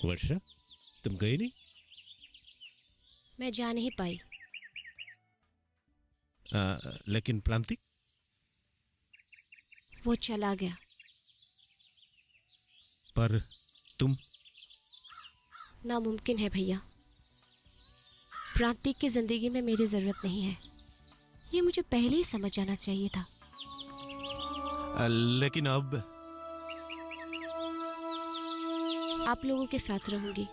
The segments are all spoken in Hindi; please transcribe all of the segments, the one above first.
वर्षा, तुम गई नहीं? मैं जा नहीं पाई। लेकिन प्रांतिक? वो चला गया। पर तुम? नामुमकिन है भैया। प्रांतिक की जिंदगी में मेरी जरूरत नहीं है। ये मुझे पहले ही समझ जाना चाहिए था। लेकिन अब आप लोगों के साथ रहूंगी,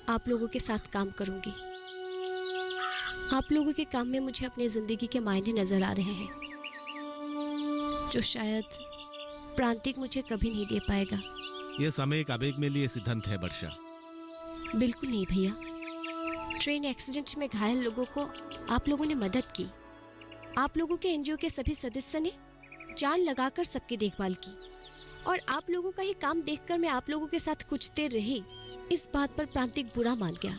आप लोगों के साथ काम करूंगी। आप लोगों के काम में मुझे अपनी जिंदगी के मायने नजर आ रहे हैं जो शायद प्रांतिक मुझे कभी नहीं दे पाएगा। यह समय एक आवेग में लिए सिद्धांत है वर्षा। बिल्कुल नहीं भैया। ट्रेन एक्सीडेंट में घायल लोगों को आप लोगों ने मदद की। आप लोगों के एनजीओ के सभी सदस्यों ने जान लगाकर सबकी देखभाल की और आप लोगों का ही काम देखकर मैं आप लोगों के साथ कुछ देर रही। इस बात पर प्रांतिक बुरा मान गया।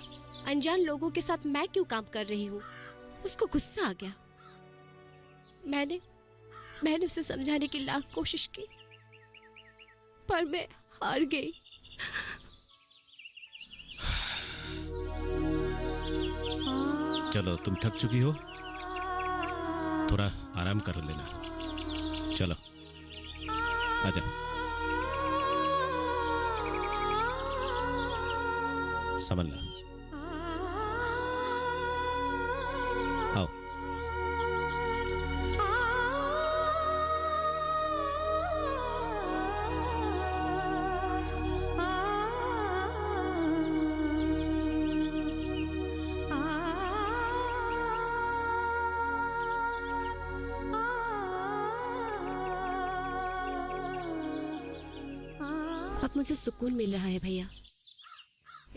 अनजान लोगों के साथ मैं क्यों काम कर रही हूँ, उसको गुस्सा आ गया। मैंने उसे समझाने की लाख कोशिश की पर मैं हार गई। चलो, तुम थक चुकी हो, थोड़ा आराम कर लेना। चलो आजा। संभल लो। आओ। अब अब मुझे सुकून मिल रहा है भैया।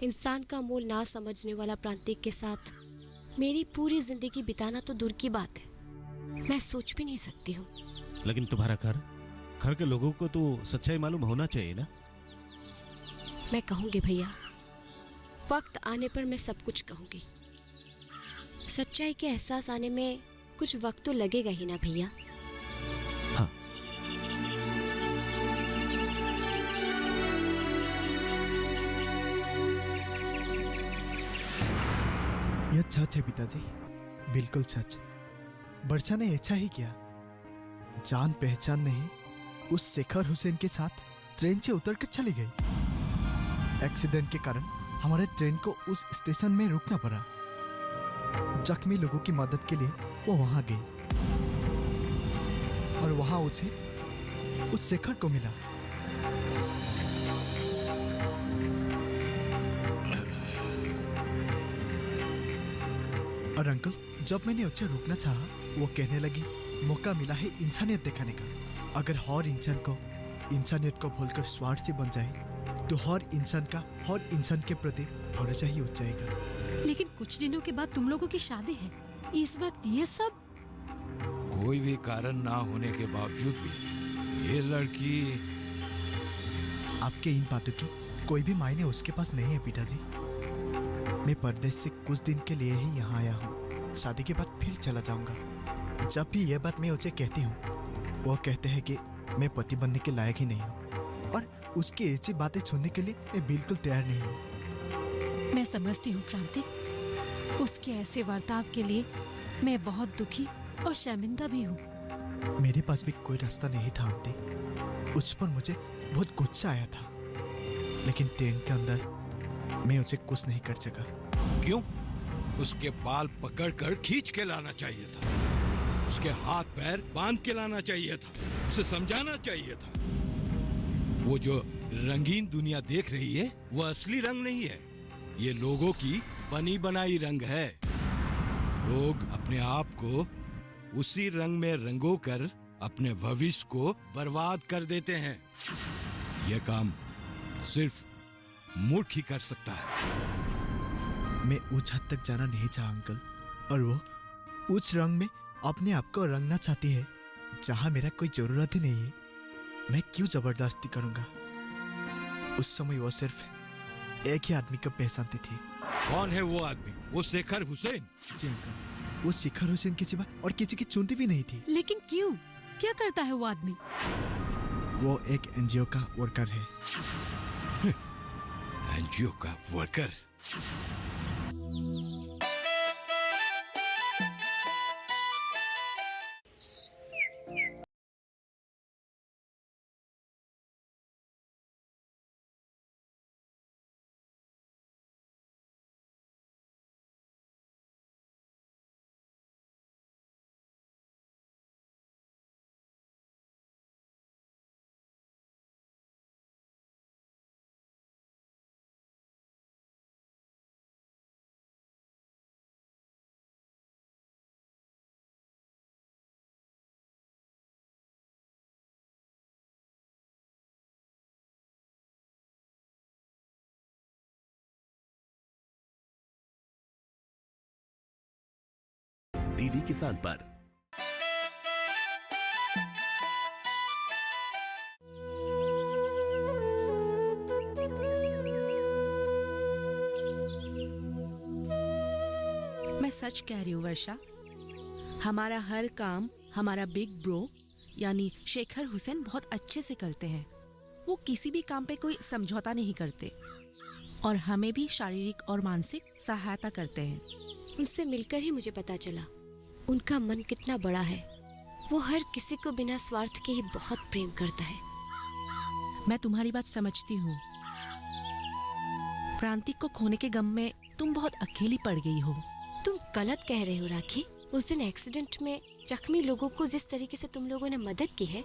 इंसान का मोल ना समझने वाला प्रांतिक के साथ मेरी पूरी जिंदगी बिताना तो दूर की बात है, मैं सोच भी नहीं सकती हूँ। लेकिन तुम्हारा घर के लोगों को तो सच्चाई मालूम होना चाहिए ना। मैं कहूँगी भैया, वक्त आने पर मैं सब कुछ कहूँगी। सच्चाई के एहसास आने में कुछ वक्त तो लगेगा ही ना भैया। हाँ। यह सच है पिताजी, बिल्कुल सच। वर्षा ने ऐसा ही किया। जान पहचान नहीं, उस शेखर हुसैन के साथ ट्रेन से उतरकर चली गई। एक्सीडेंट के कारण हमारे ट्रेन को उस स्टेशन में रुकना पड़ा। जख्मी लोगों की मदद के लिए वो वहां गई और वहां उसे उस शेखर को मिला। और अंकल, जब मैंने उसे रोकना चाहा, वो कहने लगी मौका मिला है इंसानियत दिखाने का। अगर हर इंसान को इंसानियत को भूलकर स्वार्थी बन जाए तो हर इंसान के प्रति भरोसा ही उठ जाएगा। लेकिन कुछ दिनों के बाद तुम लोगों की शादी है, इस वक्त ये सब। कोई भी कारण ना होने के बावजूद भी ये लड़की। आपके इन बातों की कोई भी मायने उसके पास नहीं है पिताजी। मैं परदेश से कुछ दिन के लिए ही यहाँ आया हूँ। शादी के बाद फिर चला जाऊंगा। जब भी यह बात मैं उसे कहती हूँ, वो कहते हैं कि मैं पति बनने के लायक ही नहीं हूँ, और उसकी ऐसी बातें सुनने के लिए मैं बिल्कुल तैयार नहीं हूँ। मैं समझती हूँ प्रांतिक, उसके ऐसे बर्ताव के लिए मैं बहुत दुखी और शर्मिंदा भी हूँ। मेरे पास भी कोई रास्ता नहीं था आंटी। उस पर मुझे बहुत गुस्सा आया था, लेकिन ट्रेन के अंदर मैं उसे कुछ नहीं कर सका। क्यों? उसके बाल पकड़कर खींच के लाना चाहिए था, उसके हाथ पैर बांध के लाना चाहिए था, उसे समझाना चाहिए था। वो जो रंगीन दुनिया देख रही है वो असली रंग नहीं है, ये लोगों की बनी बनाई रंग है। लोग अपने आप को उसी रंग में रंगो कर अपने भविष्य को बर्बाद कर देते हैं। यह काम सिर्फ मूर्ख ही कर सकता है। मैं उस हद तक जाना नहीं चाहा अंकल, और वो उस रंग में अपने आप को रंगना चाहती है जहां मेरा कोई जरूरत ही नहीं है। मैं क्यों जबरदस्ती करूंगा? उस समय वो सिर्फ एक ही आदमी को पहचानती थी। कौन है वो आदमी? वो शेखर हुसैन। जी अंकल, वो शेखर हुसैन के सिवा और किसी की चुनती भी नहीं थी। लेकिन क्यों? क्या करता है वो आदमी? वो एक एनजीओ का वर्कर है। एनजीओ का वर्कर? डीडी किसान पर। मैं सच कह रही हूँ वर्षा, हमारा हर काम हमारा बिग ब्रो यानी शेखर हुसैन बहुत अच्छे से करते हैं। वो किसी भी काम पे कोई समझौता नहीं करते और हमें भी शारीरिक और मानसिक सहायता करते हैं। उनसे मिलकर ही मुझे पता चला उनका मन कितना बड़ा है। वो हर किसी को बिना स्वार्थ के ही बहुत प्रेम करता है। मैं तुम्हारी बात समझती हूँ। प्रांतिक को खोने के गम में तुम बहुत अकेली पड़ गई हो। तुम गलत कह रहे हो राखी। उस दिन एक्सीडेंट में जख्मी लोगों को जिस तरीके से तुम लोगों ने मदद की है,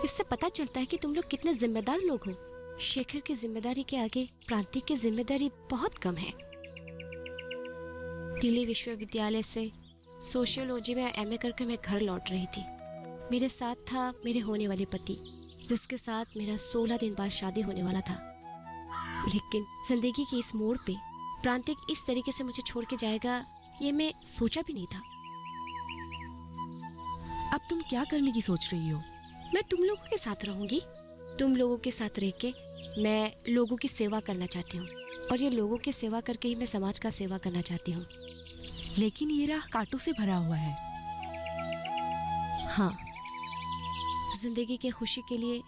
इससे पता चलता है कि तुम लोग कितने जिम्मेदार लोग हो। शेखर की जिम्मेदारी के आगे प्रांतिक की जिम्मेदारी बहुत कम है। दिल्ली विश्वविद्यालय से सोशियोलॉजी में एमए करके मैं घर लौट रही थी। मेरे साथ था मेरे होने वाले पति जिसके साथ मेरा 16 दिन बाद शादी होने वाला था। लेकिन जिंदगी के इस मोड़ पे प्रांतिक इस तरीके से मुझे छोड़ के जाएगा, ये मैं सोचा भी नहीं था। अब तुम क्या करने की सोच रही हो? मैं तुम लोगों के साथ रहूंगी। तुम लोगों के साथ रह के मैं लोगों की सेवा करना चाहती हूँ, और ये लोगों की सेवा करके ही मैं समाज का सेवा करना चाहती हूँ। लेकिन ये राह कांटों से भरा हुआ है। हाँ, जिंदगी के खुशी के लिए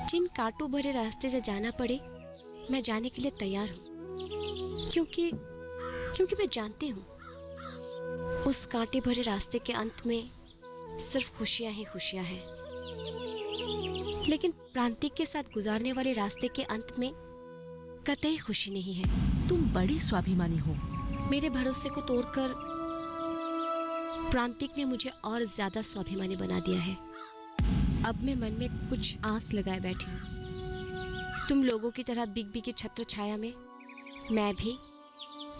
जिन कांटों भरे रास्ते से जाना पड़े, मैं जाने के लिए तैयार हूँ, क्योंकि मैं जानती हूँ उस कांटे भरे रास्ते के अंत में सिर्फ खुशियां ही खुशियां हैं। लेकिन प्रांतिक के साथ गुजारने वाले रास्ते के अंत में कतई खुशी नहीं है। तुम बड़ी स्वाभिमानी हो। मेरे भरोसे को तोड़कर प्रांतिक ने मुझे और ज्यादा स्वाभिमानी बना दिया है। अब मैं मन में कुछ आस लगाए बैठी हूँ। तुम लोगों की तरह बिग बी की छत्र छाया में मैं भी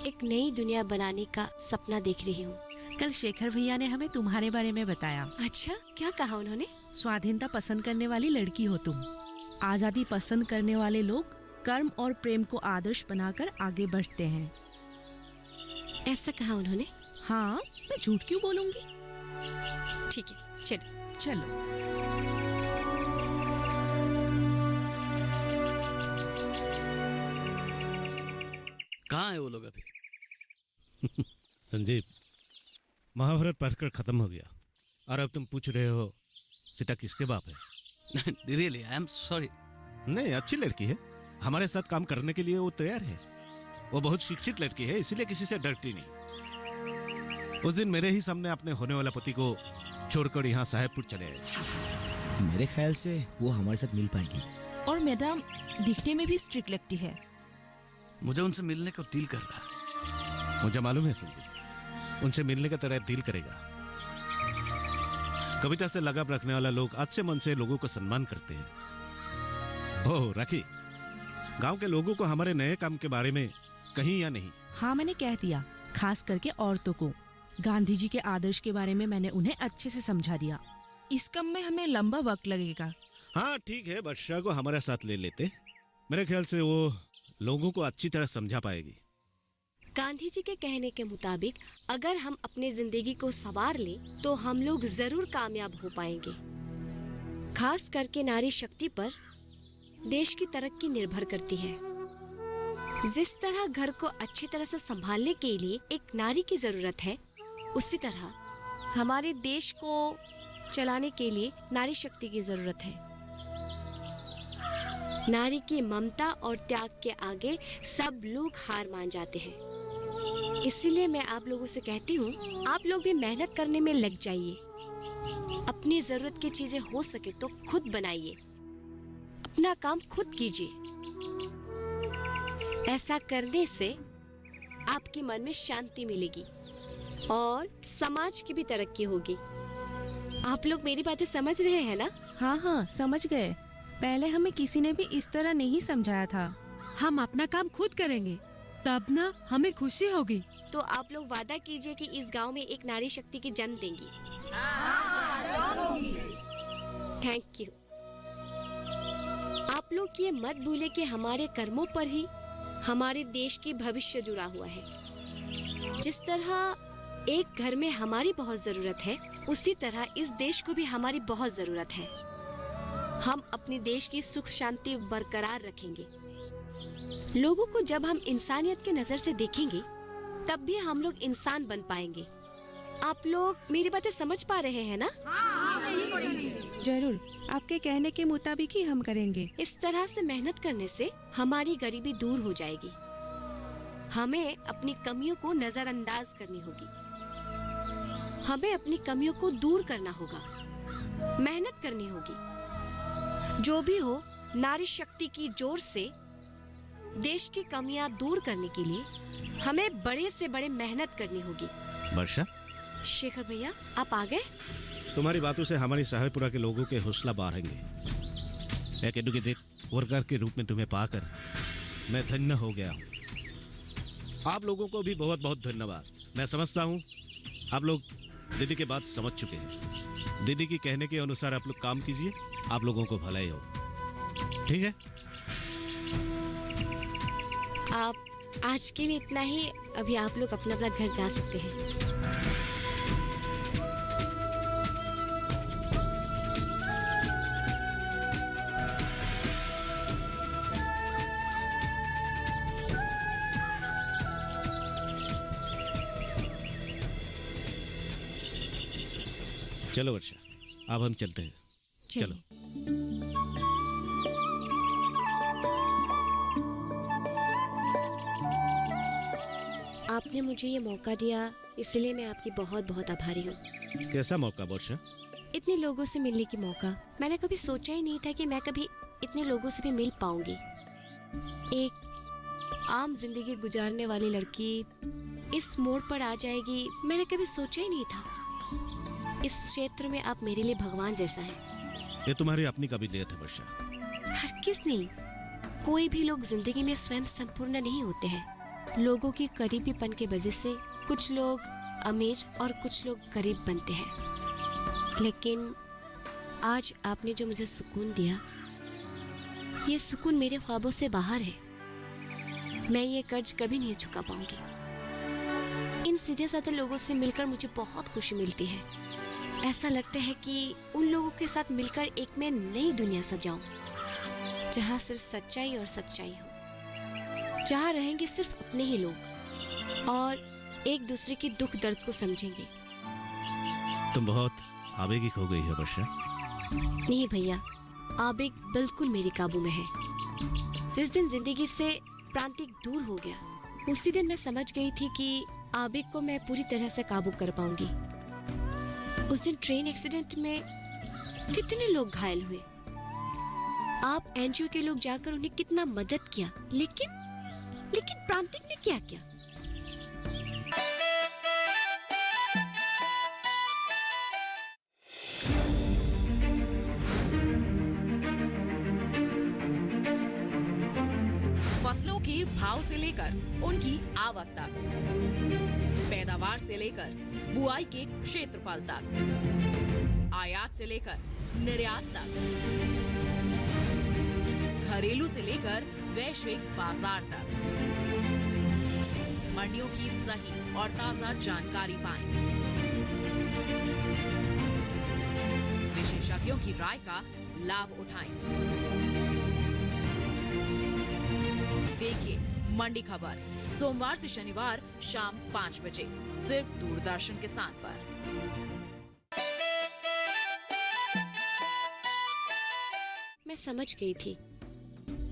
एक नई दुनिया बनाने का सपना देख रही हूँ। कल शेखर भैया ने हमें तुम्हारे बारे में बताया। अच्छा, क्या कहा उन्होंने? स्वाधीनता पसंद करने वाली लड़की हो तुम। आजादी पसंद करने वाले लोग कर्म और प्रेम को आदर्श बनाकर आगे बढ़ते हैं। ऐसा कहा उन्होंने? हाँ, मैं झूठ क्यों बोलूंगी। ठीक है, चलो चलो। कहाँ है वो लोग अभी? संजीव, महाभारत पढ़कर खत्म हो गया और अब तुम पूछ रहे हो सीता किसके बाप है? Really I am sorry. नहीं, अच्छी लड़की है, हमारे साथ काम करने के लिए वो तैयार है। वो बहुत शिक्षित लड़की है, इसीलिए किसी से डरती नहीं। उस दिन मेरे ही सामने अपने होने वाला पति को छोड़कर यहाँ साहेबपुर चले आए। मेरे ख्याल से वो हमारे साथ मिल पाएगी। और मैडम दिखने में भी स्ट्रिक्ट लगती है। मुझे उनसे मिलने को दिल कर रहा है। मुझे मालूम है संजीव, उनसे मिलने का तेरा दिल करेगा। कविता से लगाव रखने वाला लोग आज से मन से लोगों को सम्मान करते हैं। ओह राखी, गांव के लोगों को हमारे नए काम के बारे में कहीं या नहीं? हाँ, मैंने कह दिया। खास करके औरतों को गांधी जी के आदर्श के बारे में मैंने उन्हें अच्छे से समझा दिया। इस काम में हमें लंबा वक्त लगेगा। हाँ ठीक है, वर्षा को हमारे साथ ले लेते। मेरे ख्याल से वो लोगों को अच्छी तरह समझा पाएगी। गांधी जी के कहने के मुताबिक अगर हम अपनी जिंदगी को संवार लें तो हम लोग जरूर कामयाब हो पाएंगे। खास करके नारी शक्ति पर देश की तरक्की निर्भर करती है। जिस तरह घर को अच्छी तरह से संभालने के लिए एक नारी की जरूरत है, उसी तरह हमारे देश को चलाने के लिए नारी शक्ति की जरूरत है। नारी की ममता और त्याग के आगे सब लोग हार मान जाते हैं। इसीलिए मैं आप लोगों से कहती हूँ, आप लोग भी मेहनत करने में लग जाइए। अपनी जरूरत की चीजें हो सके तो खुद बनाइए, अपना काम खुद कीजिए। ऐसा करने से आपके मन में शांति मिलेगी और समाज की भी तरक्की होगी। आप लोग मेरी बातें समझ रहे हैं ना? हाँ हाँ, समझ गए। पहले हमें किसी ने भी इस तरह नहीं समझाया था। हम अपना काम खुद करेंगे, तब ना हमें खुशी होगी। तो आप लोग वादा कीजिए कि इस गांव में एक नारी शक्ति की जन्म देंगी। Thank you. आप लोग ये मत भूले कि हमारे कर्मों पर ही हमारे देश की भविष्य जुड़ा हुआ है। जिस तरह एक घर में हमारी बहुत जरूरत है, उसी तरह इस देश को भी हमारी बहुत जरूरत है। हम अपने देश की सुख शांति बरकरार रखेंगे। लोगों को जब हम इंसानियत की नजर से देखेंगे, तब भी हम लोग इंसान बन पाएंगे। आप लोग मेरी बातें समझ पा रहे हैं ना? जरूर, आपके कहने के मुताबिक ही हम करेंगे। इस तरह से मेहनत करने से हमारी गरीबी दूर हो जाएगी। हमें अपनी कमियों को नजरअंदाज करनी होगी। हमें अपनी कमियों को दूर करना होगा, मेहनत करनी होगी। जो भी हो, नारी शक्ति की जोर से देश की कमियां दूर करने के लिए हमें बड़े से बड़े मेहनत करनी होगी। वर्षा, शेखर भैया आप आ गए? तुम्हारी बातों से हमारी साहेबपुरा के लोगों के हौसला बढ़ेंगे। एक एडुकेटेड वर्कर के रूप में तुम्हें पाकर मैं धन्य हो गया हूँ। आप लोगों को भी बहुत बहुत धन्यवाद। मैं समझता हूँ आप लोग दीदी के बात समझ चुके हैं। दीदी की कहने के अनुसार आप लोग काम कीजिए, आप लोगों को भलाई हो। ठीक है? आप आज के लिए इतना ही। अभी आप लोग अपना अपना घर जा सकते हैं। चलो वर्षा, अब हम चलते हैं। चलो। आपने मुझे ये मौका दिया, इसलिए मैं आपकी बहुत बहुत आभारी हूँ। कैसा मौका वर्षा? इतने लोगों से मिलने की मौका। मैंने कभी सोचा ही नहीं था कि मैं कभी इतने लोगों से भी मिल पाऊंगी। एक आम जिंदगी गुजारने वाली लड़की इस मोड़ पर आ जाएगी, मैंने कभी सोचा ही नहीं था। इस क्षेत्र में आप मेरे लिए भगवान जैसा है। ये तुम्हारी अपनी काबिलियत है वर्षा। हरगिज़ नहीं। कोई भी लोग जिंदगी में स्वयं संपूर्ण नहीं होते हैं। लोगों की करीबीपन के वजह से कुछ लोग अमीर और कुछ लोग गरीब बनते हैं। लेकिन आज आपने जो मुझे सुकून दिया, ये सुकून मेरे ख्वाबों से बाहर है। मैं ये कर्ज कभी नहीं चुका पाऊंगी। इन सीधे साधे लोगों से मिलकर मुझे बहुत खुशी मिलती है। ऐसा लगता है कि उन लोगों के साथ मिलकर एक मैं नई दुनिया सजाऊं, जहां सिर्फ सच्चाई और सच्चाई हो, जहां रहेंगे सिर्फ अपने ही लोग और एक दूसरे की दुख दर्द को समझेंगे। तुम बहुत आवेगिक हो गई हो वर्षा। नहीं भैया, आवेग बिल्कुल मेरे काबू में है। जिस दिन जिंदगी से प्रांतिक दूर हो गया, उसी दिन मैं समझ गई थी कि आवेग को मैं पूरी तरह से काबू कर पाऊंगी। उस दिन ट्रेन एक्सीडेंट में कितने लोग घायल हुए। आप एनजीओ के लोग जाकर उन्हें कितना मदद किया, लेकिन प्रांतिक ने क्या किया? फसलों के भाव से लेकर उनकी आवक तक, पैदावार से लेकर बुआई के क्षेत्रफल तक, आयात से लेकर निर्यात तक, घरेलू से लेकर वैश्विक बाजार तक, मंडियों की सही और ताजा जानकारी पाएं। विशेषज्ञों की राय का लाभ उठाएं। देखिए मंडी खबर सोमवार से शनिवार शाम 5 बजे सिर्फ दूरदर्शन किसान पर। मैं समझ गई थी,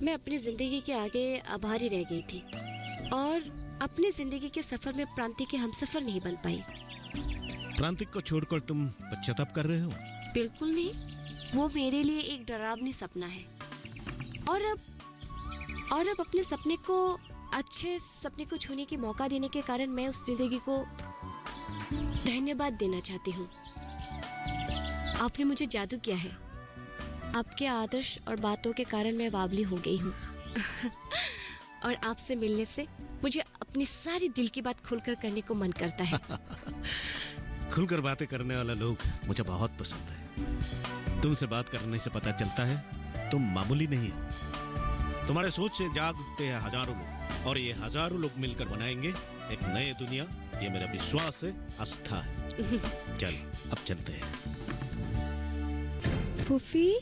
मैं अपनी जिंदगी के आगे आभारी रह गई थी और अपनी जिंदगी के सफर में प्रांतिक के हमसफर नहीं बन पाई। प्रांतिक को छोड़कर तुम पश्चाताप कर रहे हो? बिल्कुल नहीं, वो मेरे लिए एक डरावनी सपना है। और अब अपने सपने को, अच्छे सपने को छूने की मौका देने के कारण मैं उस जिंदगी को धन्यवाद देना चाहती हूँ। आपने मुझे जादू किया है। आपके आदर्श और बातों के कारण मैं बावली हो गई हूँ। और आपसे मिलने से मुझे अपनी सारी दिल की बात खुलकर करने को मन करता है। खुलकर बातें करने वाला लोग मुझे बहुत पसंद है। तुमसे बात करने से पता चलता है तुम मामूली नहीं हो। तुम्हारे सोच से जाग उठते हैं हजारों लोग और ये हजारों लोग मिलकर बनाएंगे एक नई दुनिया। ये मेरा विश्वास है, आस्था है। चल अब चलते हैं। फूफी,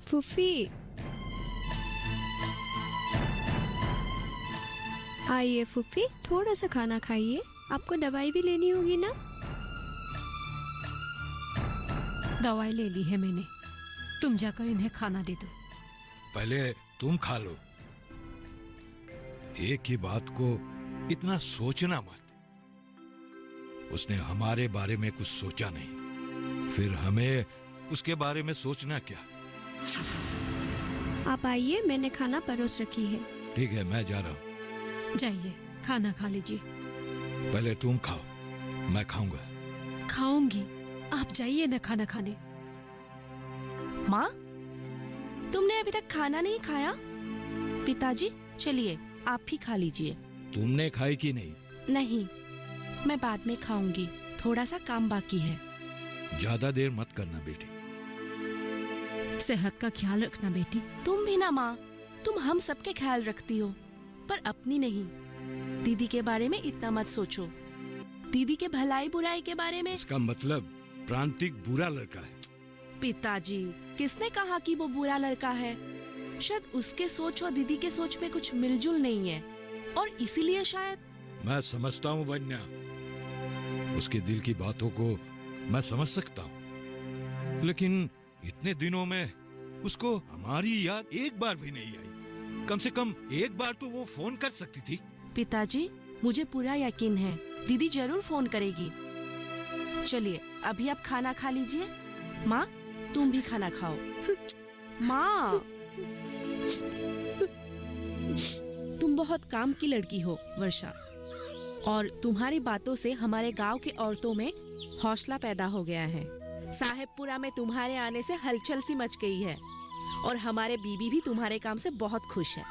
फूफी, आइए फूफी, थोड़ा सा खाना खाइए। आपको दवाई भी लेनी होगी ना? दवाई ले ली है मैंने, तुम जाकर इन्हें खाना दे दो। पहले तुम खा लो। एक ही बात को इतना सोचना मत। उसने हमारे बारे में कुछ सोचा नहीं, फिर हमें उसके बारे में सोचना क्या। आप आइए, मैंने खाना परोस रखी है। ठीक है, मैं जा रहा हूँ। जाइए खाना खा लीजिए। पहले तुम खाओ, मैं खाऊंगा। खाऊंगी, आप जाइए ना खाना खाने। माँ, तुमने अभी तक खाना नहीं खाया? पिताजी चलिए आप ही खा लीजिए। तुमने खाई कि नहीं? नहीं, मैं बाद में खाऊंगी, थोड़ा सा काम बाकी है। ज्यादा देर मत करना बेटी। सेहत का ख्याल रखना बेटी। तुम भी ना माँ, तुम हम सबके ख्याल रखती हो, पर अपनी नहीं। दीदी के बारे में इतना मत सोचो। दीदी के भलाई बुराई के बारे में। इसका मतलब प्रांतिक बुरा लड़का है। पिताजी, किसने कहा कि वो बुरा लड़का है? शायद उसके सोच और दीदी के सोच में कुछ मिलजुल नहीं है, और इसीलिए शायद। मैं समझता हूँ बन्या, उसके दिल की बातों को मैं समझ सकता हूँ, लेकिन इतने दिनों में उसको हमारी याद एक बार भी नहीं आई। कम से कम एक बार तो वो फोन कर सकती थी। पिताजी, मुझे पूरा यकीन है दीदी जरूर फोन करेगी। चलिए अभी आप खाना खा लीजिए। माँ, तुम भी खाना खाओ। माँ, तुम बहुत काम की लड़की हो वर्षा, और तुम्हारी बातों से हमारे गांव की औरतों में हौसला पैदा हो गया है। साहेबपुरा में तुम्हारे आने से हलचल सी मच गई है, और हमारे बीबी भी तुम्हारे काम से बहुत खुश है।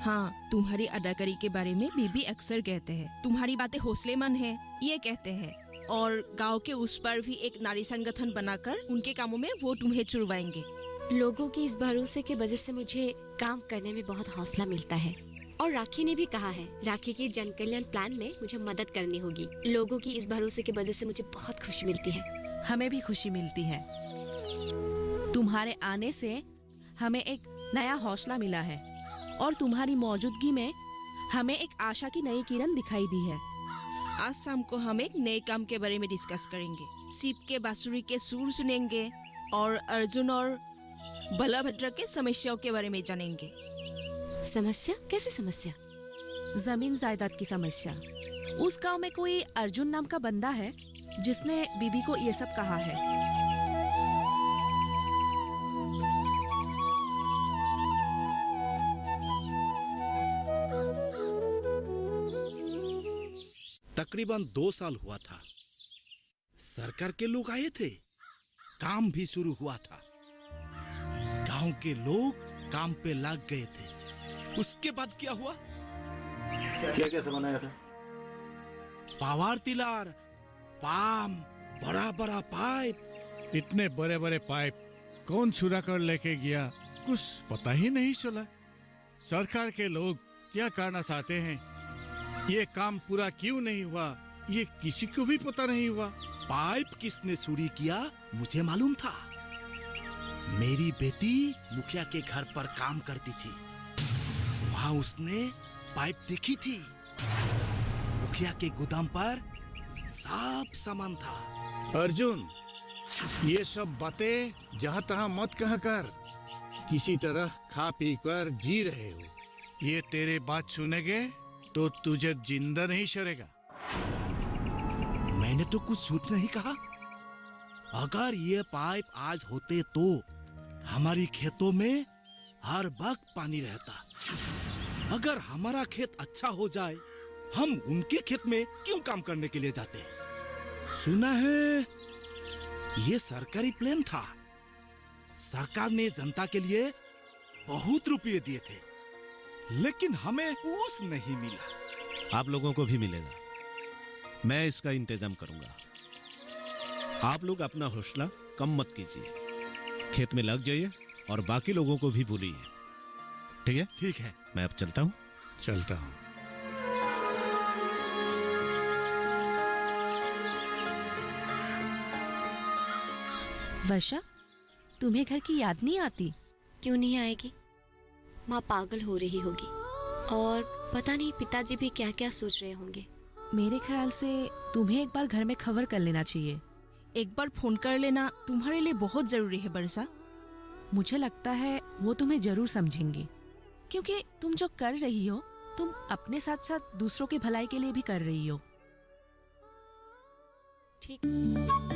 हाँ, तुम्हारी अदाकारी के बारे में बीबी अक्सर कहते हैं, तुम्हारी बातें हौसलेमंद हैं, ये कहते हैं। और गांव के उस पर भी एक नारी संगठन बनाकर उनके कामों में वो तुम्हें चुरवाएंगे। लोगों के इस भरोसे की वजह से मुझे काम करने में बहुत हौसला मिलता है। और राखी ने भी कहा है, राखी के जन कल्याण प्लान में मुझे मदद करनी होगी। लोगों की इस भरोसे की वजह से मुझे बहुत खुशी मिलती है। हमें भी खुशी मिलती है। तुम्हारे आने से हमें एक नया हौसला मिला है, और तुम्हारी मौजूदगी में हमें एक आशा की नई किरण दिखाई दी है। आज शाम को हम एक नए काम के बारे में डिस्कस करेंगे। शिव के बांसुरी के सुर सुनेंगे, और अर्जुन और बलभद्र के समस्याओं के बारे में जानेंगे। समस्या? कैसी समस्या? जमीन जायदाद की समस्या। उस गांव में कोई अर्जुन नाम का बंदा है जिसने बीबी को ये सब कहा है। तकरीबन 2 साल हुआ था। सरकार के लोग आए थे, काम भी शुरू हुआ था, गांव के लोग काम पे लग गए थे। उसके बाद क्या हुआ? क्या क्या सामान आया था? पावर टिलर, पाम, बड़ा बड़ा पाइप। इतने बड़े बड़े पाइप कौन चुरा कर लेके गया, कुछ पता ही नहीं चला। सरकार के लोग क्या करना चाहते हैं, ये काम पूरा क्यों नहीं हुआ, ये किसी को भी पता नहीं हुआ। पाइप किसने चोरी किया मुझे मालूम था। मेरी बेटी मुखिया के घर पर काम करती थी, वहां उसने पाइप देखी थी। मुखिया के गोदाम पर सब सामान था। अर्जुन, ये सब बातें जहाँ तहाँ मत कहा कर। किसी तरह खा पी कर जी रहे हो, ये तेरे बात सुनेंगे तो तुझे जिंदा नहीं छोड़ेगा। मैंने तो कुछ झूठ नहीं कहा। अगर ये पाइप आज होते तो हमारी खेतों में हर वक्त पानी रहता। अगर हमारा खेत अच्छा हो जाए, हम उनके खेत में क्यों काम करने के लिए जाते हैं? सुना है ये सरकारी प्लान था। सरकार ने जनता के लिए बहुत रुपए दिए थे, लेकिन हमें कुछ नहीं मिला। आप लोगों को भी मिलेगा, मैं इसका इंतजाम करूंगा। आप लोग अपना हौसला कम मत कीजिए, खेत में लग जाइए और बाकी लोगों को भी भूलिए। ठीक है? ठीक है, मैं अब चलता हूँ। चलता हूँ। वर्षा, तुम्हें घर की याद नहीं आती? क्यों नहीं आएगी? माँ पागल हो रही होगी, और पता नहीं पिताजी भी क्या क्या सोच रहे होंगे। मेरे ख्याल से तुम्हें एक बार घर में खबर कर लेना चाहिए। एक बार फोन कर लेना तुम्हारे लिए बहुत जरूरी है वर्षा। मुझे लगता है वो तुम्हें जरूर समझेंगे, क्योंकि तुम जो कर रही हो, तुम अपने साथ साथ दूसरों की भलाई के लिए भी कर रही हो। ठीक।